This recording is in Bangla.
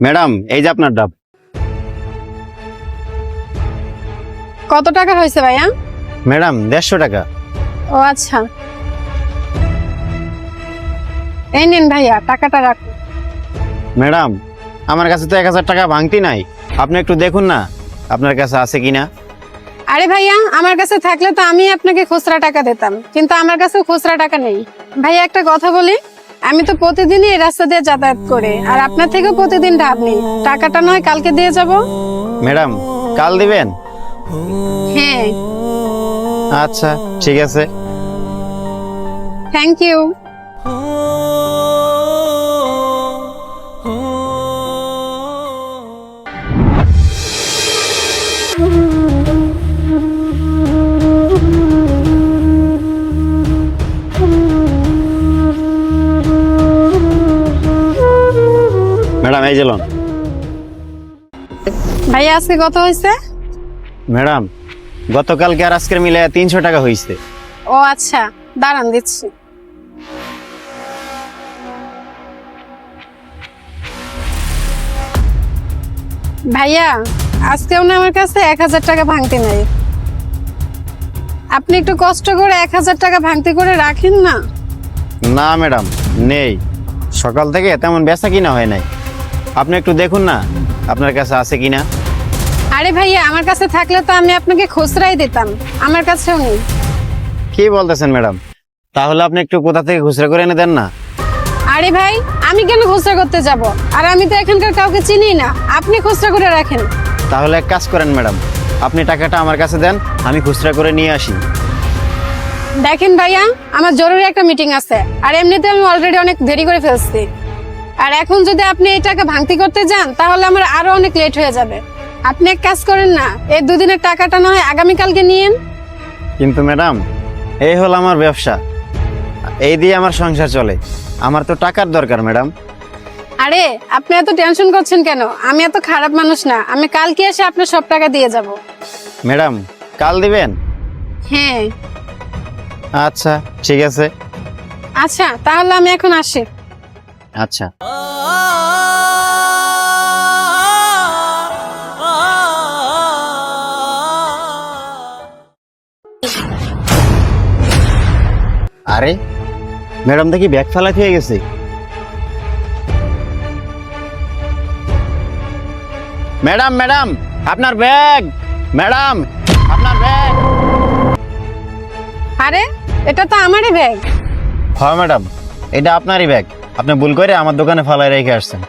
ম্যাডাম এই যে আপনার ডাব। কত টাকা হয়েছে ভাইয়া? ম্যাডাম 150 টাকা। ও আচ্ছা, এই নিন ভাইয়া, টাকাটা রাখুন। ম্যাডাম আমার কাছে তো 1000 টাকা ভাঙতি নাই, আপনি একটু দেখুন না আপনার কাছে আছে কিনা। আরে ভাইয়া, আমার কাছে থাকলে তো আমি আপনাকে খুচরা টাকা দিতাম, কিন্তু আমার কাছে খুচরা টাকা নেই। ভাইয়া একটা কথা বলি, আমি তো প্রতিদিনই এই রাস্তা দিয়ে যাতায়াত করি, আর আপনার থেকেও প্রতিদিন ধার নিই। টাকাটা নয় কালকে দিয়ে যাব। ম্যাডাম কাল দিবেন? হ্যাঁ। আচ্ছা ঠিক আছে। Thank you. ম্যাডাম এই যে লোন। ভাইয়া আজকে কত হয়েছে? ম্যাডাম গতকালকে আর আজকের মিলে 300 টাকা হয়েছে। ও আচ্ছা, দাঁড়ান দিচ্ছি। ভাইয়া আজকেও না আমার কাছে 1000 টাকা ভাঙতি নাই। আপনি একটু কষ্ট করে 1000 টাকা ভাঙতি করে রাখেন না। না ম্যাডাম নেই, সকাল থেকে তেমন বেচা কিনা হয় নাই, আপনি একটু দেখুন না আপনার কাছে আছে কিনা। আরে ভাইয়া, আমার কাছে থাকলে তো আমি আপনাকে খুচরাই দিতাম, আমার কাছেও নেই। কি বলতেছেন ম্যাডাম? তাহলে আপনি একটু কোথা থেকে খুচরা করে এনে দেন না। আরে ভাই, আমি কেন খুচরা করতে যাব? আর আমি তো এখানকার কাউকে চিনি না, আপনি খুচরা করে রাখেন। তাহলে এক কাজ করেন ম্যাডাম, আপনি টাকাটা আমার কাছে দেন, আমি খুচরা করে নিয়ে আসি। দেখেন ভাইয়া, আমার জরুরি একটা মিটিং আছে, আর এমনিতে আমি অলরেডি অনেক দেরি করে ফেলছি। আর এখন যদি আপনি এই টাকা ভাঙতি করতে যান তাহলে আমার আরো অনেক লেট হয়ে যাবে। আপনি এক কাজ করেন না, এই দুদিনের টাকাটা না হয় আগামীকালকে নিয়েন। কিন্তু ম্যাডাম এই হলো আমার ব্যবসা, এই দিয়ে আমার সংসার চলে, আমার তো টাকার দরকার ম্যাডাম। আরে আপনি এত টেনশন করছেন কেন? আমি এত খারাপ মানুষ না, আমি কালকে এসে আপনার সব টাকা দিয়ে যাব। ম্যাডাম কাল দিবেন? হ্যাঁ। আচ্ছা ঠিক আছে। আচ্ছা তাহলে আমি এখন আসি। আচ্ছা। আরে ম্যাডাম দেখি ব্যাগ ফেলা খেয়ে গেছে। ম্যাডাম ম্যাডাম আপনার ব্যাগ, ম্যাডাম আপনার ব্যাগ। আরে এটা তো আমারই ব্যাগ। হ্যাঁ ম্যাডাম এটা আপনারই ব্যাগ, আপনি ভুল করে আমার দোকানে ফালাই রেখে আসছেন।